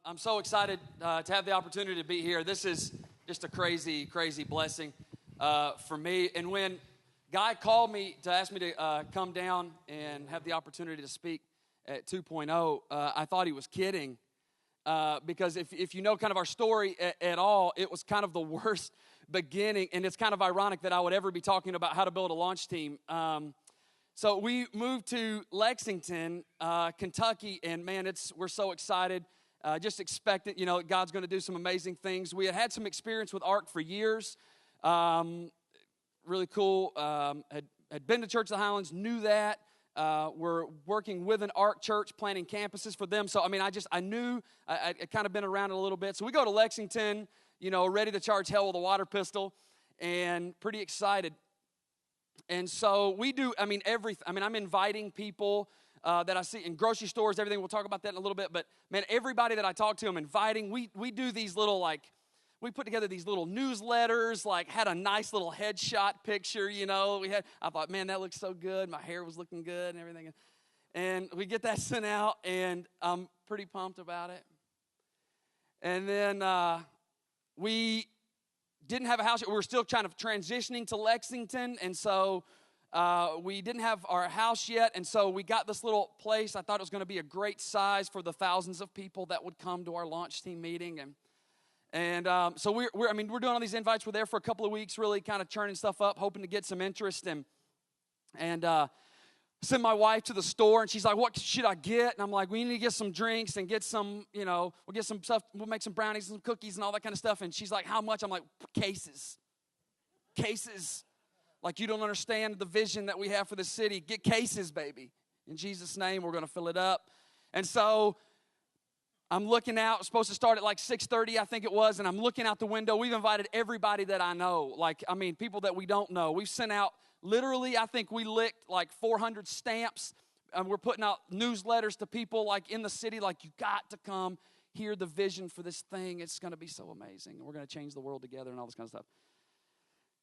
I'm so excited to have the opportunity to be here. This is just a crazy, crazy blessing for me. And when Guy called me to ask me to come down and have the opportunity to speak at 2.0, I thought he was kidding. Because if you know kind of our story at all, it was kind of the worst beginning. And it's kind of ironic that I would ever be talking about how to build a launch team. So we moved to Lexington, Kentucky, and man, we're so excited. Just expect it, God's going to do some amazing things. We had some experience with ARC for years. Really cool. Had been to Church of the Highlands, knew that. We're working with an ARC church, planning campuses for them. So, I knew I'd kind of been around it a little bit. So we go to Lexington, ready to charge hell with a water pistol, and pretty excited. And so we do, everything. I'm inviting people that I see in grocery stores, everything. We'll talk about that in a little bit. But, man, everybody that I talk to, I'm inviting. We do these little, we put together these little newsletters, had a nice little headshot picture, I thought, man, that looks so good. My hair was looking good and everything. And we get that sent out, and I'm pretty pumped about it. And then we didn't have a house yet. We were still kind of transitioning to Lexington, and so we didn't have our house yet, and so we got this little place. I thought it was going to be a great size for the thousands of people that would come to our launch team meeting, and so we're doing all these invites. We're there for a couple of weeks, really kind of churning stuff up, hoping to get some interest, and send my wife to the store, and she's like, what should I get? And I'm like, we need to get some drinks and get some, we'll get some stuff, we'll make some brownies and some cookies and all that kind of stuff. And she's like, how much? I'm like, cases. Like, you don't understand the vision that we have for the city. Get cases, baby. In Jesus' name, we're going to fill it up. And so I'm looking out. It's supposed to start at 6:30, I think it was, and I'm looking out the window. We've invited everybody that I know, people that we don't know. We've sent out, literally, I think we licked 400 stamps. We're putting out newsletters to people in the city, you got to come hear the vision for this thing. It's going to be so amazing. We're going to change the world together and all this kind of stuff.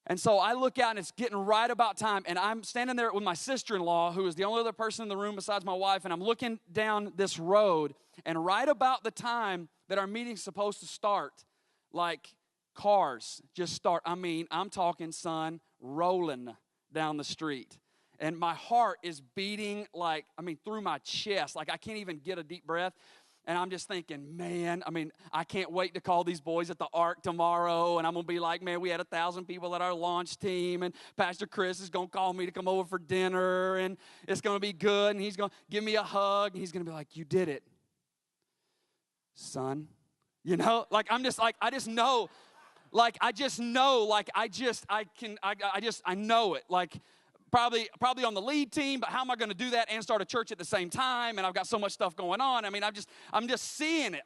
And so I look out, and it's getting right about time, and I'm standing there with my sister-in-law, who is the only other person in the room besides my wife, and I'm looking down this road, and right about the time that our meeting's supposed to start, cars just start. I'm talking, son, rolling down the street. And my heart is beating through my chest. I can't even get a deep breath. And I'm just thinking, man, I can't wait to call these boys at the ARC tomorrow. And I'm going to be like, man, we had 1,000 people at our launch team. And Pastor Chris is going to call me to come over for dinner. And it's going to be good. And he's going to give me a hug. And he's going to be like, you did it, son. I'm just I just know. I know it. Probably on the lead team, but how am I going to do that and start a church at the same time? And I've got so much stuff going on. I'm just seeing it.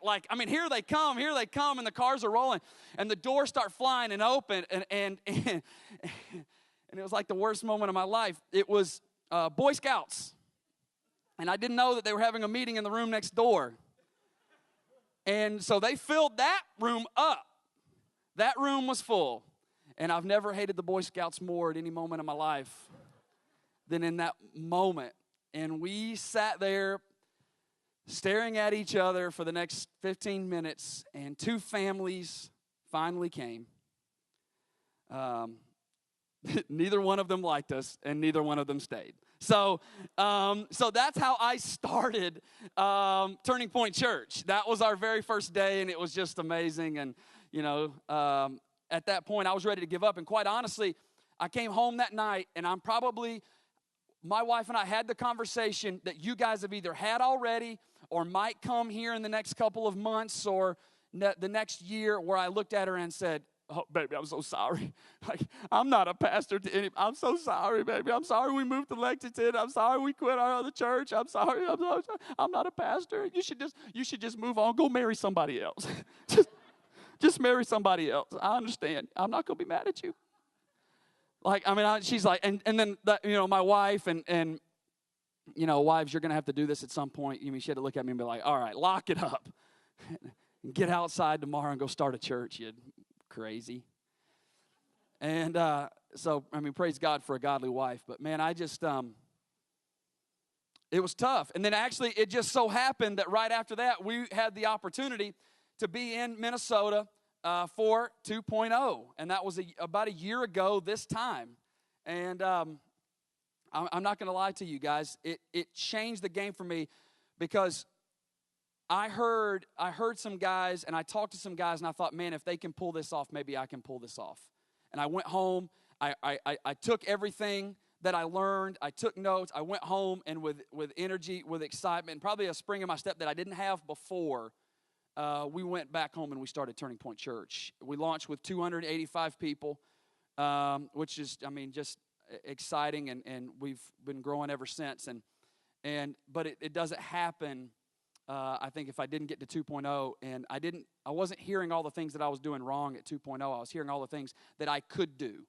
Here they come, and the cars are rolling, and the doors start flying and open, and it was the worst moment of my life. It was Boy Scouts, and I didn't know that they were having a meeting in the room next door. And so they filled that room up. That room was full, and I've never hated the Boy Scouts more at any moment of my life than in that moment. And we sat there staring at each other for the next 15 minutes, and two families finally came. Neither one of them liked us, and neither one of them stayed. So that's how I started Turning Point Church. That was our very first day, and it was just amazing. And, at that point, I was ready to give up. And quite honestly, I came home that night, and my wife and I had the conversation that you guys have either had already or might come here in the next couple of months or the next year, where I looked at her and said, oh, baby, I'm so sorry. I'm not a pastor to any. I'm so sorry, baby. I'm sorry we moved to Lexington. I'm sorry we quit our other church. I'm sorry. I'm not a pastor. You should just move on. Go marry somebody else. Just marry somebody else. I understand. I'm not going to be mad at you. She's like, and then, my wife and wives, you're going to have to do this at some point. She had to look at me and be like, all right, lock it up. Get outside tomorrow and go start a church, you crazy. And so, praise God for a godly wife. But, man, I just, It was tough. And then actually, it just so happened that right after that, we had the opportunity to be in Minnesota for 2.0. And that was about a year ago this time. And I'm not going to lie to you guys. It changed the game for me because I heard some guys, and I talked to some guys, and I thought, man, if they can pull this off, maybe I can pull this off. And I went home. I took everything that I learned. I took notes. I went home, and with energy, with excitement, probably a spring in my step that I didn't have before, we went back home and we started Turning Point Church. We launched with 285 people, which is, just exciting, and we've been growing ever since. But it doesn't happen, I think, if I didn't get to 2.0, and I wasn't hearing all the things that I was doing wrong at 2.0. I was hearing all the things that I could do.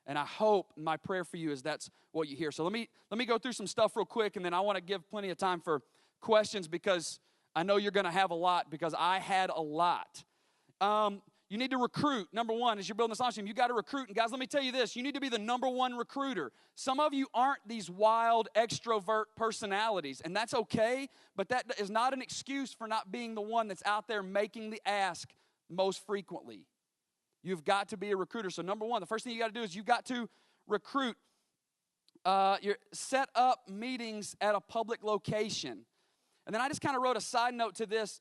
And I hope, my prayer for you is that's what you hear. So let me go through some stuff real quick, and then I want to give plenty of time for questions because I know you're going to have a lot, because I had a lot. You need to recruit. Number one, as you're building this launch team, you got to recruit. And guys, let me tell you this. You need to be the number one recruiter. Some of you aren't these wild extrovert personalities, and that's okay, but that is not an excuse for not being the one that's out there making the ask most frequently. You've got to be a recruiter. So number one, the first thing you got to do is you've got to recruit. Set up meetings at a public location. And then I just kind of wrote a side note to this.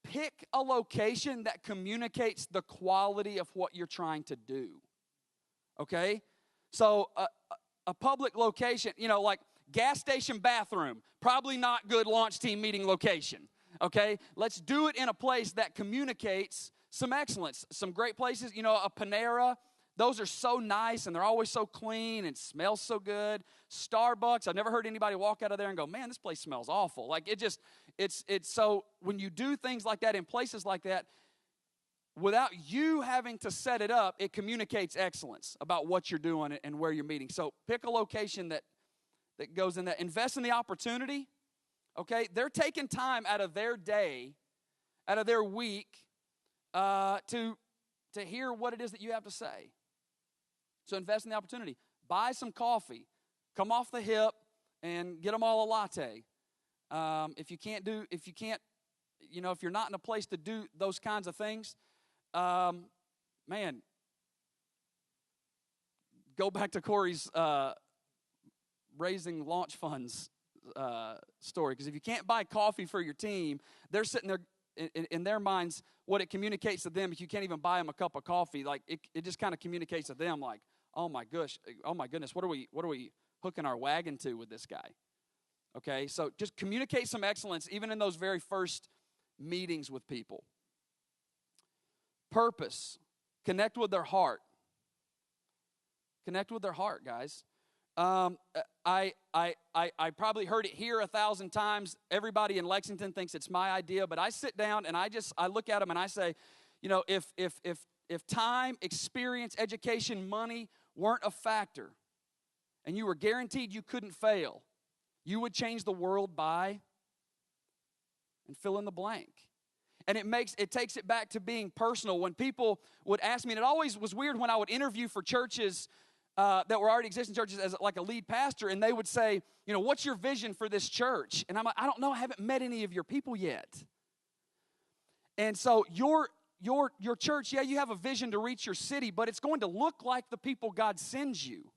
Pick a location that communicates the quality of what you're trying to do. Okay? So a public location, like gas station bathroom, probably not good launch team meeting location. Okay? Let's do it in a place that communicates some excellence. Some great places, a Panera, those are so nice and they're always so clean and smell so good. Starbucks, I've never heard anybody walk out of there and go, man, this place smells awful. Like it's so when you do things like that in places like that, without you having to set it up, it communicates excellence about what you're doing and where you're meeting. So pick a location that goes in that. Invest in the opportunity. Okay, they're taking time out of their day, out of their week, to hear what it is that you have to say. So invest in the opportunity. Buy some coffee. Come off the hip and get them all a latte. If you're not in a place to do those kinds of things, man, go back to Corey's raising launch funds story. Because if you can't buy coffee for your team, they're sitting there in their minds, what it communicates to them, if you can't even buy them a cup of coffee, like it just kind of communicates to them like, oh my goodness, what are we hooking our wagon to with this guy? Okay, so just communicate some excellence even in those very first meetings with people. Purpose. Connect with their heart. Connect with their heart, guys. I probably heard it here 1,000 times. Everybody in Lexington thinks it's my idea, but I sit down and I look at them and I say, if time, experience, education, money weren't a factor, and you were guaranteed you couldn't fail, you would change the world by, and fill in the blank. And it takes it back to being personal. When people would ask me, and it always was weird when I would interview for churches that were already existing churches as like a lead pastor, and they would say, what's your vision for this church? And I'm like, I don't know, I haven't met any of your people yet. And so your church, yeah, you have a vision to reach your city, but it's going to look like the people God sends you.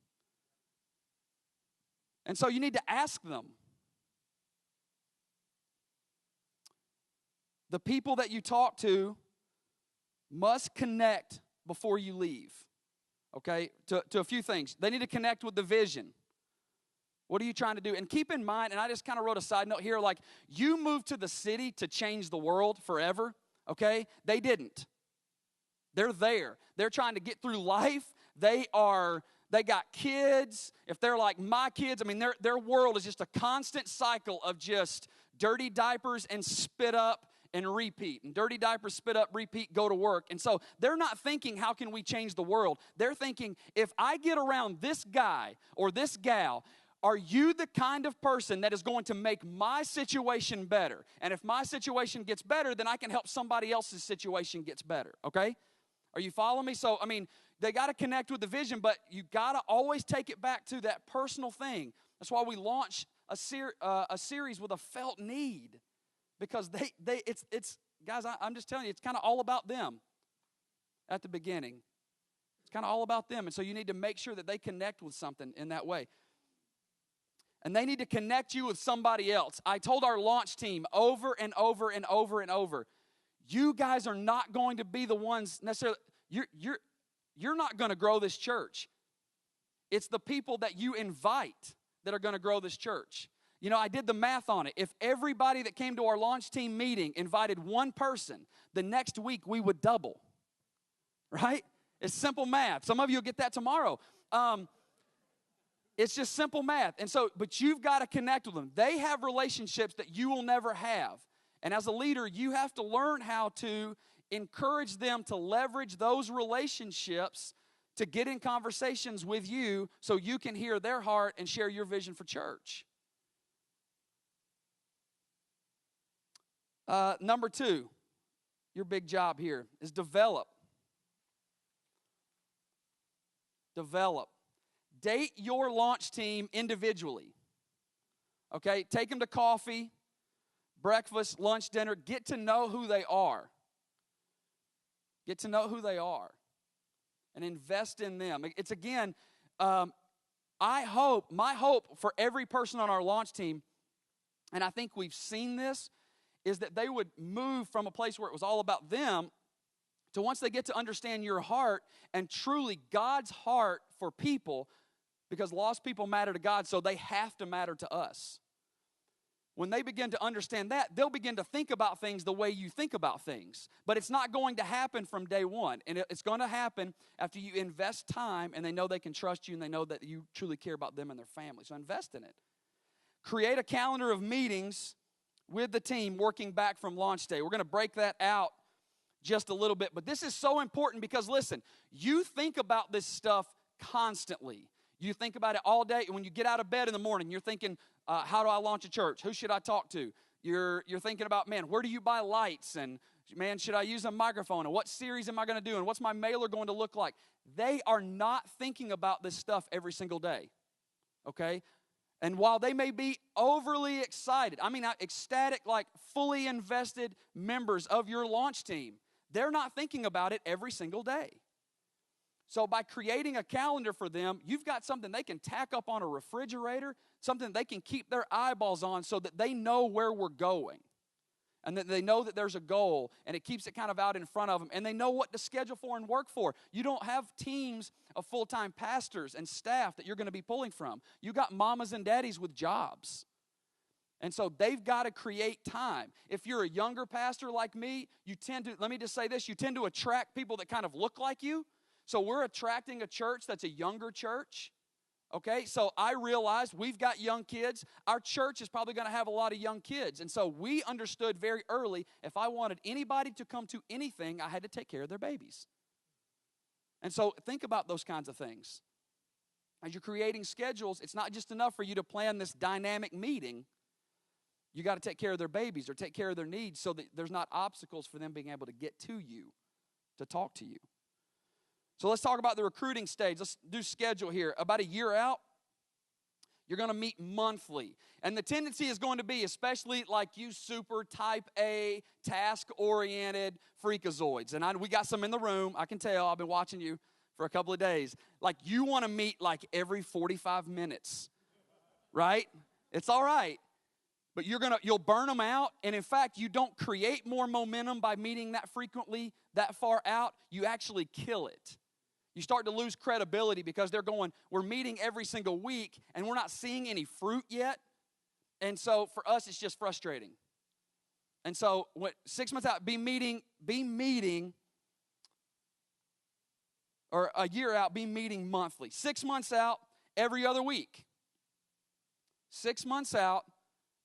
And so you need to ask them. The people that you talk to must connect before you leave, okay, to a few things. They need to connect with the vision. What are you trying to do? And keep in mind, and I just kind of wrote a side note here, like you moved to the city to change the world forever, okay? They didn't. They're there. They're trying to get through life. They got kids. If they're like my kids, their world is just a constant cycle of just dirty diapers and spit up and repeat. And dirty diapers, spit up, repeat, go to work. And so they're not thinking, how can we change the world? They're thinking, if I get around this guy or this gal, are you the kind of person that is going to make my situation better? And if my situation gets better, then I can help somebody else's situation gets better, okay? Are you following me? So, they got to connect with the vision, but you got to always take it back to that personal thing. That's why we launch a series with a felt need, because it's guys, I'm just telling you, it's kind of all about them at the beginning. It's kind of all about them, and so you need to make sure that they connect with something in that way. And they need to connect you with somebody else. I told our launch team over and over and over and over, you guys are not going to be the ones necessarily, you're not going to grow this church. It's the people that you invite that are going to grow this church. You know, I did the math on it. If everybody that came to our launch team meeting invited one person, the next week we would double, right? It's simple math. Some of you will get that tomorrow. It's just simple math. And so, but you've got to connect with them. They have relationships that you will never have. And as a leader, you have to learn how to encourage them to leverage those relationships to get in conversations with you so you can hear their heart and share your vision for church. Number 2, your big job here is develop. Develop. Date your launch team individually. Okay? Take them to coffee, breakfast, lunch, dinner. Get to know who they are. Get to know who they are. And invest in them. It's again, my hope for every person on our launch team, and I think we've seen this, is that they would move from a place where it was all about them to once they get to understand your heart and truly God's heart for people, because lost people matter to God, so they have to matter to us. When they begin to understand that, they'll begin to think about things the way you think about things. But it's not going to happen from day one. And it's going to happen after you invest time and they know they can trust you and they know that you truly care about them and their family. So invest in it. Create a calendar of meetings with the team working back from launch day. We're going to break that out just a little bit. But this is so important because, listen, you think about this stuff constantly. You think about it all day. When you get out of bed in the morning, you're thinking, how do I launch a church? Who should I talk to? You're thinking about, man, where do you buy lights? And, man, should I use a microphone? And what series am I going to do? And what's my mailer going to look like? They are not thinking about this stuff every single day, okay? And while they may be overly excited, ecstatic, like fully invested members of your launch team, they're not thinking about it every single day. So by creating a calendar for them, you've got something they can tack up on a refrigerator, something they can keep their eyeballs on so that they know where we're going and that they know that there's a goal, and it keeps it kind of out in front of them, and they know what to schedule for and work for. You don't have teams of full-time pastors and staff that you're going to be pulling from. You got mamas and daddies with jobs. And so they've got to create time. If you're a younger pastor like me, you tend to attract people that kind of look like you. So we're attracting a church that's a younger church. Okay, so I realized we've got young kids. Our church is probably going to have a lot of young kids. And so we understood very early, if I wanted anybody to come to anything, I had to take care of their babies. And so think about those kinds of things. As you're creating schedules, it's not just enough for you to plan this dynamic meeting. You got to take care of their babies or take care of their needs so that there's not obstacles for them being able to get to you, to talk to you. So let's talk about the recruiting stage. Let's do schedule here. About a year out, you're going to meet monthly. And the tendency is going to be, especially like you super type A, task-oriented freakazoids. And we got some in the room. I can tell. I've been watching you for a couple of days. Like you want to meet like every 45 minutes, right? It's all right. But you'll burn them out. And in fact, you don't create more momentum by meeting that frequently, that far out. You actually kill it. You start to lose credibility because they're going, we're meeting every single week, and we're not seeing any fruit yet. And so for us, it's just frustrating. And so 6 months out, be meeting, or a year out, be meeting monthly. 6 months out, every other week. 6 months out,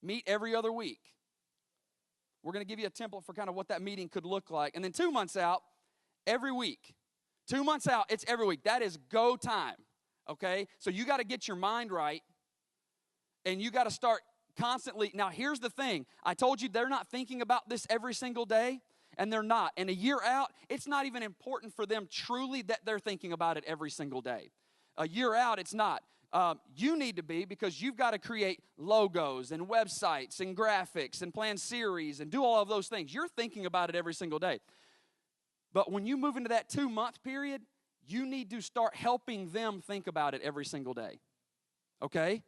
meet every other week. We're going to give you a template for kind of what that meeting could look like. And then 2 months out, every week. 2 months out, it's every week. That is go time, okay? So you got to get your mind right, and you got to start constantly. Now, here's the thing. I told you they're not thinking about this every single day, and they're not. And a year out, it's not even important for them truly that they're thinking about it every single day. A year out, it's not. you need to be, because you've got to create logos and websites and graphics and plan series and do all of those things. You're thinking about it every single day. But when you move into that 2-month period, you need to start helping them think about it every single day. Okay?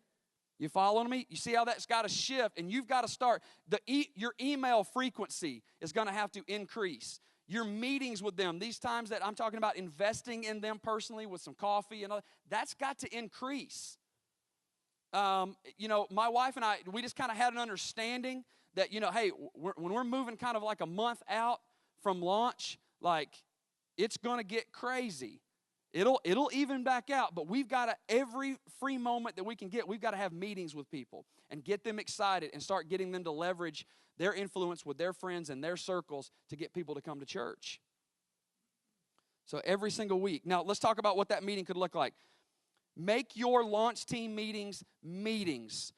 You following me? You see how that's got to shift, and you've got to start. Your email frequency is going to have to increase. Your meetings with them, these times that I'm talking about investing in them personally with some coffee and all, that's got to increase. My wife and I, we just kind of had an understanding that, hey, when we're moving kind of like a month out from launch, like, it's going to get crazy. It'll even back out, but we've got to, every free moment that we can get, we've got to have meetings with people and get them excited and start getting them to leverage their influence with their friends and their circles to get people to come to church. So every single week. Now, let's talk about what that meeting could look like. Make your launch team meetings meetings.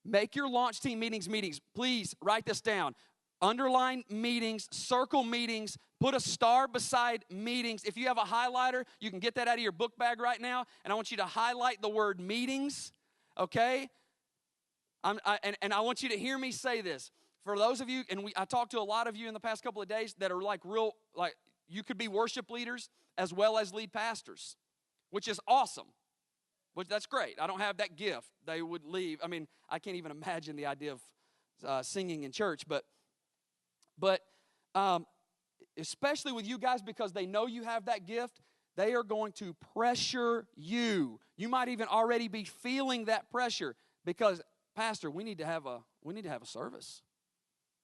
Make your launch team meetings meetings. Please write this down. Underline meetings, circle meetings, put a star beside meetings. If you have a highlighter, you can get that out of your book bag right now, and I want you to highlight the word meetings, okay? And I want you to hear me say this. For those of you, and I talked to a lot of you in the past couple of days that are like you could be worship leaders as well as lead pastors, which is awesome. That's great. I don't have that gift. They would leave. I mean, I can't even imagine the idea of singing in church, but especially with you guys, because they know you have that gift, they are going to pressure you. You might even already be feeling that pressure because, Pastor, we need to have a service.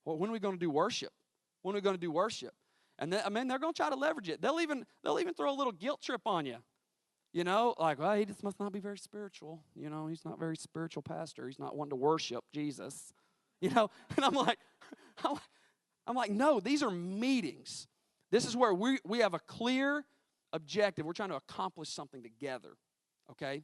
Well, when are we going to do worship? When are we going to do worship? And they're going to try to leverage it. They'll even throw a little guilt trip on you. Like, well, he just must not be very spiritual. He's not very spiritual pastor. He's not wanting to worship Jesus. And I'm like, no, these are meetings. This is where we have a clear objective. We're trying to accomplish something together, okay?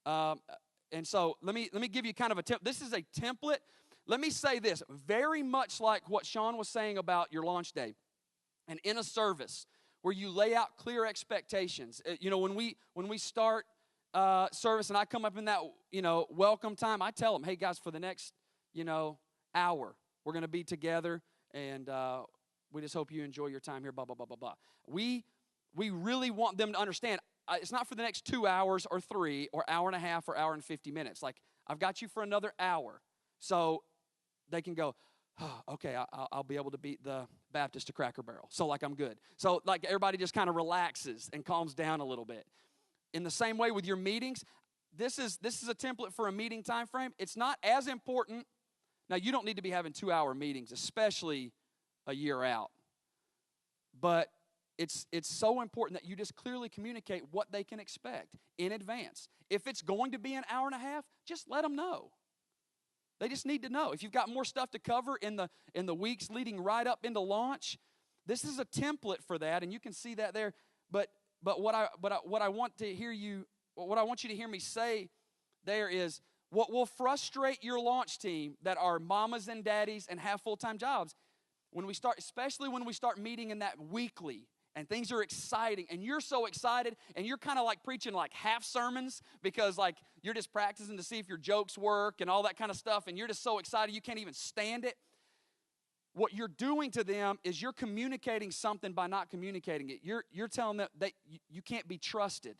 And so let me give you kind of a template. This is a template. Let me say this, very much like what Sean was saying about your launch day. And in a service where you lay out clear expectations. When we start service and I come up in that, welcome time, I tell them, hey, guys, for the next, hour, we're going to be together. And we just hope you enjoy your time here, blah, blah, blah, blah, blah. We really want them to understand it's not for the next 2 hours or 3 or hour and a half or hour and 50 minutes. Like, I've got you for another hour. So they can go, oh, okay, I'll be able to beat the Baptist to Cracker Barrel. So, like, I'm good. So, like, everybody just kind of relaxes and calms down a little bit. In the same way with your meetings, this is a template for a meeting time frame. It's not as important. Now, you don't need to be having 2-hour meetings, especially a year out. But it's so important that you just clearly communicate what they can expect in advance. If it's going to be an hour and a half, just let them know. They just need to know. If you've got more stuff to cover in the weeks leading right up into launch, this is a template for that, and you can see that there. But what I want you to hear me say there is, what will frustrate your launch team that are mamas and daddies and have full-time jobs, especially when we start meeting in that weekly, and things are exciting, and you're so excited, and you're kind of like preaching like half sermons because like you're just practicing to see if your jokes work and all that kind of stuff, and you're just so excited you can't even stand it. What you're doing to them is you're communicating something by not communicating it. You're telling them that you can't be trusted,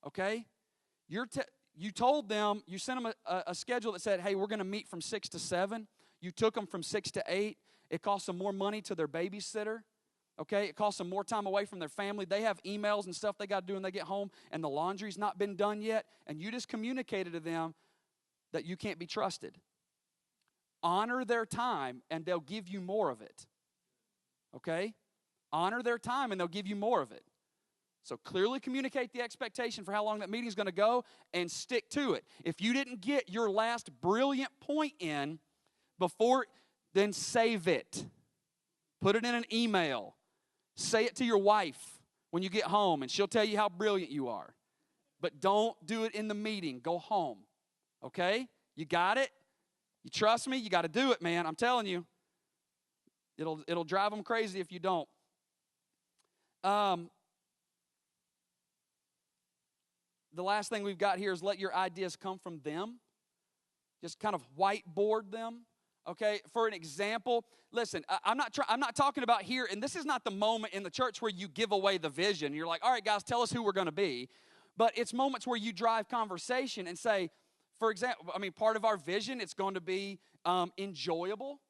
okay? You told them, you sent them a schedule that said, hey, we're going to meet from 6 to 7. You took them from 6 to 8. It cost them more money to their babysitter. Okay, it costs them more time away from their family. They have emails and stuff they got to do when they get home, and the laundry's not been done yet, and you just communicated to them that you can't be trusted. Honor their time, and they'll give you more of it. Okay? Honor their time, and they'll give you more of it. So clearly communicate the expectation for how long that meeting's going to go, and stick to it. If you didn't get your last brilliant point in before, then save it. Put it in an email. Say it to your wife when you get home, and she'll tell you how brilliant you are. But don't do it in the meeting. Go home. Okay? You got it? You trust me? You got to do it, man. I'm telling you. It'll drive them crazy if you don't. the last thing we've got here is let your ideas come from them. Just kind of whiteboard them. Okay, for an example, listen, I'm not talking about here, and this is not the moment in the church where you give away the vision. You're like, all right, guys, tell us who we're going to be. But it's moments where you drive conversation and say, for example, part of our vision, it's going to be enjoyable.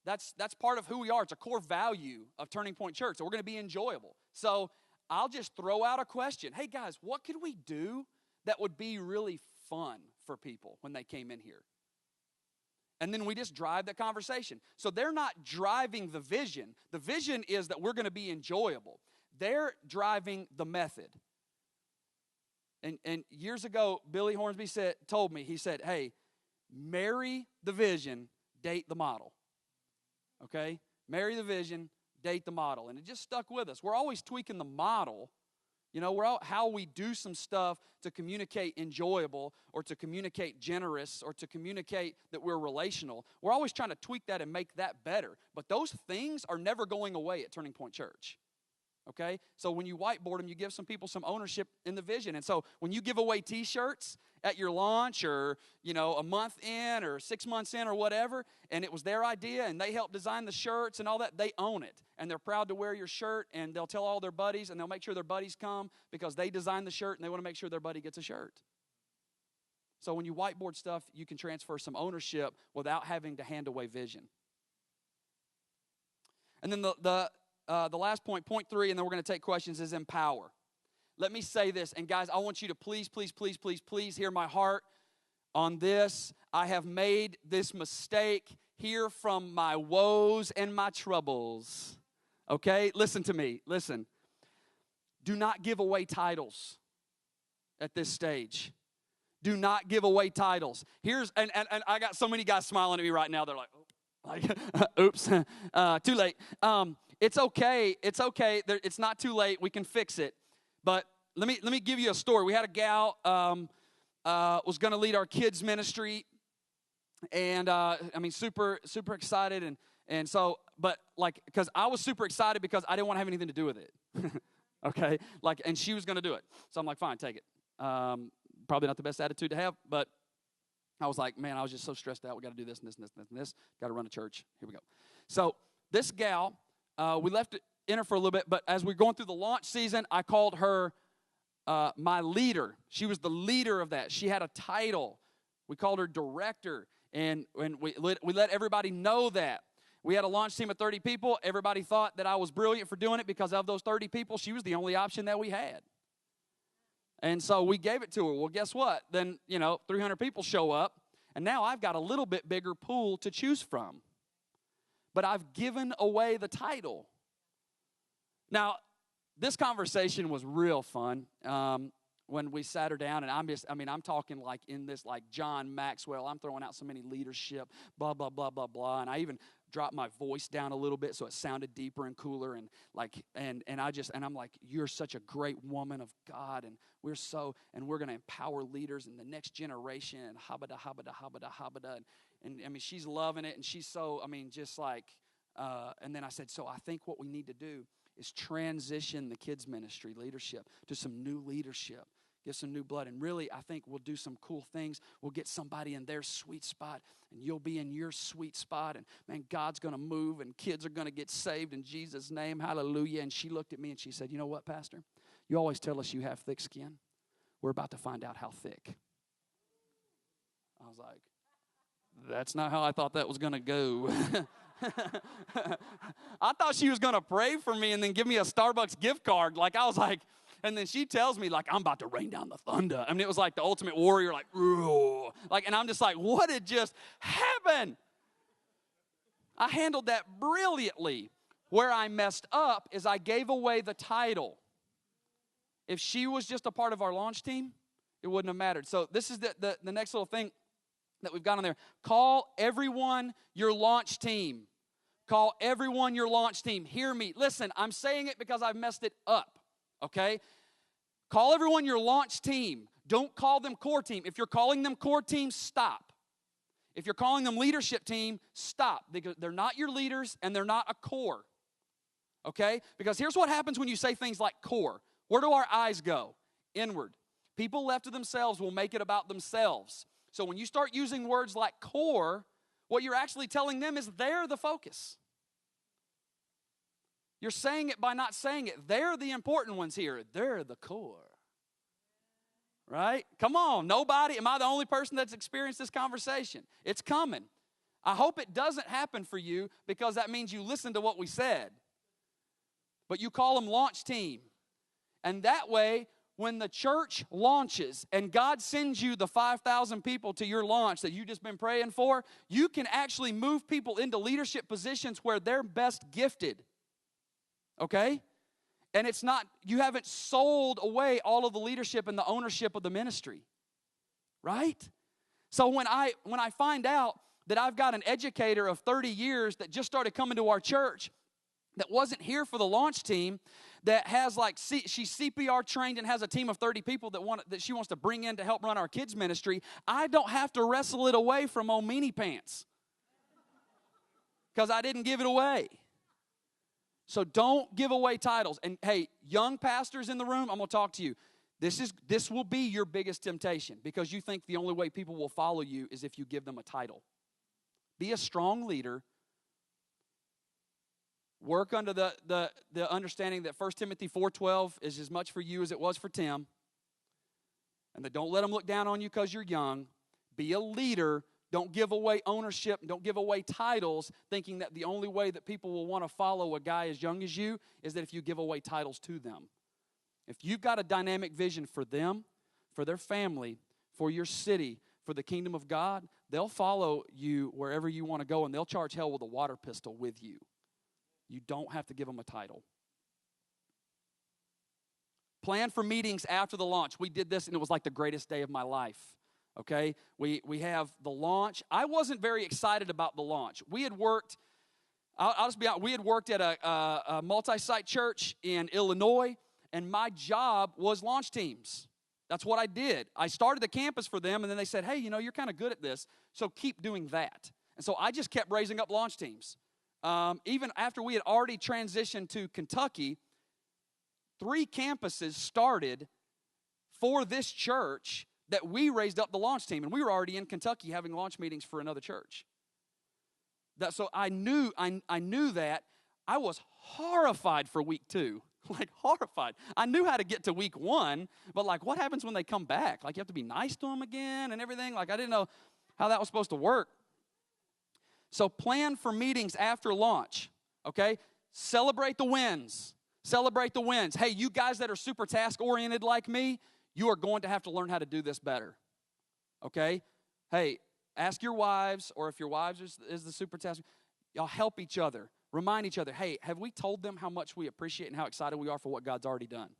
That's part of who we are. It's a core value of Turning Point Church. So we're going to be enjoyable. So I'll just throw out a question. Hey, guys, what could we do that would be really fun for people when they came in here? And then we just drive that conversation. So they're not driving the vision. The vision is that we're going to be enjoyable. They're driving the method. And years ago, Billy Hornsby told me, he said, hey, marry the vision, date the model. Okay? Marry the vision, date the model. And it just stuck with us. We're always tweaking the model. You know, how we do some stuff to communicate enjoyable or to communicate generous or to communicate that we're relational. We're always trying to tweak that and make that better. But those things are never going away at Turning Point Church. Okay? So when you whiteboard them, you give some people some ownership in the vision. And so when you give away T-shirts at your launch or, you know, a month in or 6 months in or whatever, and it was their idea and they helped design the shirts and all that, they own it. And they're proud to wear your shirt, and they'll tell all their buddies, and they'll make sure their buddies come because they designed the shirt and they want to make sure their buddy gets a shirt. So when you whiteboard stuff, you can transfer some ownership without having to hand away vision. And then the last point 3, and then we're going to take questions, is empower. Let me say this, and guys, I want you to please hear my heart on this. I have made this mistake. Hear from my woes and my troubles. Okay? Listen to me. Listen. Do not give away titles at this stage. Do not give away titles. And I got so many guys smiling at me right now. They're like, oops, too late. It's okay. It's okay. It's not too late. We can fix it. But let me give you a story. We had a gal was going to lead our kids ministry, and super excited, and so, but like, because I was super excited because I didn't want to have anything to do with it. Okay, like, and she was going to do it, so I'm like, fine, take it. Probably not the best attitude to have, but I was like, man, I was just so stressed out. We got to do this and this and this and this. Got to run a church. Here we go. So this gal, we left it in her for a little bit, but as we're going through the launch season, I called her my leader. She was the leader of that. She had a title. We called her director, and we let everybody know that. We had a launch team of 30 people. Everybody thought that I was brilliant for doing it because of those 30 people. She was the only option that we had. And so we gave it to her. Well, guess what? Then, 300 people show up, and now I've got a little bit bigger pool to choose from. But I've given away the title. Now, this conversation was real fun when we sat her down, and I'm talking like in this, like John Maxwell. I'm throwing out so many leadership, blah, blah, blah, blah, blah. And I even dropped my voice down a little bit so it sounded deeper and cooler. And I'm like, you're such a great woman of God, and we're going to empower leaders in the next generation, and habada, habada, habada, habada. And she's loving it, and she's so, just like, and then I said, so I think what we need to do is transition the kids ministry leadership to some new leadership, get some new blood. And really, I think we'll do some cool things. We'll get somebody in their sweet spot, and you'll be in your sweet spot. And, man, God's going to move, and kids are going to get saved in Jesus' name. Hallelujah. And she looked at me, and she said, you know what, Pastor? You always tell us you have thick skin. We're about to find out how thick. I was like, that's not how I thought that was going to go. I thought she was going to pray for me and then give me a Starbucks gift card. Like, I was like, and then she tells me, like, I'm about to rain down the thunder. It was like the ultimate warrior, like, ooh. And I'm just like, what had just happened? I handled that brilliantly. Where I messed up is I gave away the title. If she was just a part of our launch team, it wouldn't have mattered. So this is the next little thing that we've got on there. Call everyone your launch team. Call everyone your launch team. Hear me. Listen, I'm saying it because I've messed it up, okay? Call everyone your launch team. Don't call them core team. If you're calling them core team, stop. If you're calling them leadership team, stop. They're not your leaders, and they're not a core, okay? Because here's what happens when you say things like core. Where do our eyes go? Inward. People left to themselves will make it about themselves. So when you start using words like core, what you're actually telling them is they're the focus. You're saying it by not saying it. They're the important ones here. They're the core. Right? Come on. Nobody, am I the only person that's experienced this conversation? It's coming. I hope it doesn't happen for you, because that means you listen to what we said. But you call them launch team. And that way, when the church launches and God sends you the 5,000 people to your launch that you've just been praying for, you can actually move people into leadership positions where they're best gifted. Okay? And it's not, you haven't sold away all of the leadership and the ownership of the ministry. Right? So when I find out that I've got an educator of 30 years that just started coming to our church, that wasn't here for the launch team, that has she's CPR trained and has a team of 30 people that she wants to bring in to help run our kids ministry, I don't have to wrestle it away from old meanie pants, because I didn't give it away. So don't give away titles. And hey, young pastors in the room, I'm going to talk to you. This will be your biggest temptation, because you think the only way people will follow you is if you give them a title. Be a strong leader. Work under the understanding that 1 Timothy 4:12 is as much for you as it was for Tim. And that don't let them look down on you because you're young. Be a leader. Don't give away ownership. Don't give away titles, thinking that the only way that people will want to follow a guy as young as you is that if you give away titles to them. If you've got a dynamic vision for them, for their family, for your city, for the kingdom of God, they'll follow you wherever you want to go, and they'll charge hell with a water pistol with you. You don't have to give them a title. Plan for meetings after the launch. We did this, and it was like the greatest day of my life. Okay? We have the launch. I wasn't very excited about the launch. We had worked, I'll just be honest, we had worked at a multi-site church in Illinois, and my job was launch teams. That's what I did. I started the campus for them, and then they said, hey, you're kind of good at this, so keep doing that. And so I just kept raising up launch teams. Even after we had already transitioned to Kentucky, 3 campuses started for this church that we raised up the launch team. And we were already in Kentucky having launch meetings for another church. So I knew that. I was horrified for week 2. Like, horrified. I knew how to get to week 1, but what happens when they come back? You have to be nice to them again and everything. I didn't know how that was supposed to work. So plan for meetings after launch, okay? Celebrate the wins. Celebrate the wins. Hey, you guys that are super task-oriented like me, you are going to have to learn how to do this better, okay? Hey, ask your wives, or if your wives is the super task, y'all help each other. Remind each other, hey, have we told them how much we appreciate and how excited we are for what God's already done?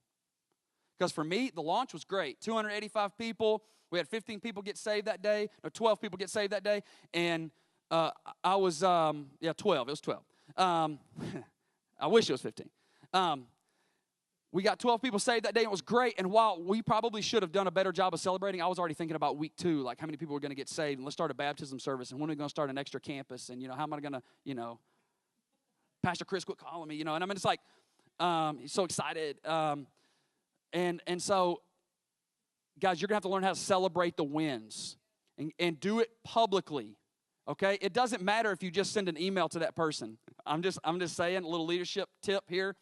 Because for me, the launch was great. 285 people. We had 15 people get saved that day. No, 12 people get saved that day. And I was, 12. It was 12. I wish it was 15. We got 12 people saved that day, and it was great. And while we probably should have done a better job of celebrating, I was already thinking about week 2, how many people were going to get saved, and let's start a baptism service, and when are we going to start an extra campus, and, how am I going to, Pastor Chris, quit calling me, and I mean, it's he's so excited. And so, guys, you're going to have to learn how to celebrate the wins and do it publicly. Okay, it doesn't matter if you just send an email to that person. I'm just saying, a little leadership tip here.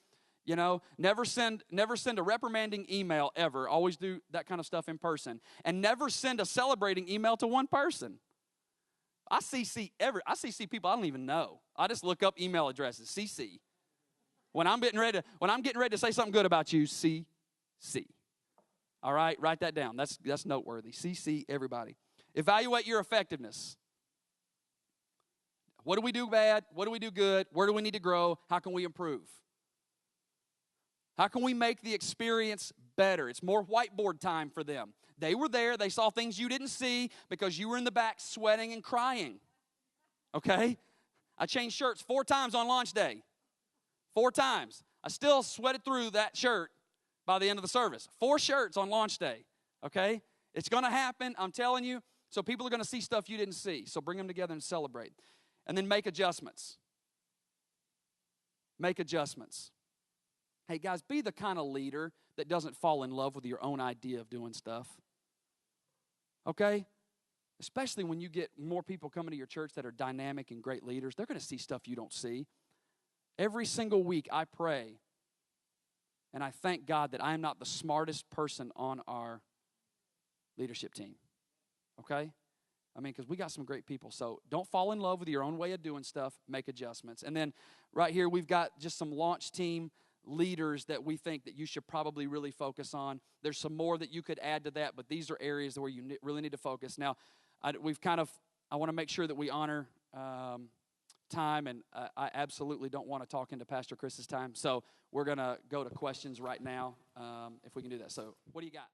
Never send a reprimanding email ever. Always do that kind of stuff in person, and never send a celebrating email to one person. I CC people I don't even know. I just look up email addresses. CC. When I'm getting ready to say something good about you, CC. All right, write that down. That's noteworthy. CC everybody. Evaluate your effectiveness. What do we do bad? What do we do good? Where do we need to grow? How can we improve? How can we make the experience better? It's more whiteboard time for them. They were there. They saw things you didn't see because you were in the back sweating and crying. Okay? I changed shirts 4 times on launch day. 4 times. I still sweated through that shirt by the end of the service. 4 shirts on launch day. Okay? It's going to happen. I'm telling you. So people are going to see stuff you didn't see. So bring them together and celebrate. And then make adjustments. Make adjustments. Hey, guys, be the kind of leader that doesn't fall in love with your own idea of doing stuff. Okay? Especially when you get more people coming to your church that are dynamic and great leaders, they're going to see stuff you don't see. Every single week, I pray and I thank God that I am not the smartest person on our leadership team. Okay? I mean, because we got some great people. So don't fall in love with your own way of doing stuff. Make adjustments. And then right here, we've got just some launch team leaders that we think that you should probably really focus on. There's some more that you could add to that, but these are areas where you really need to focus. Now, I want to make sure that we honor time, and I absolutely don't want to talk into Pastor Chris's time. So we're going to go to questions right now, if we can do that. So what do you got?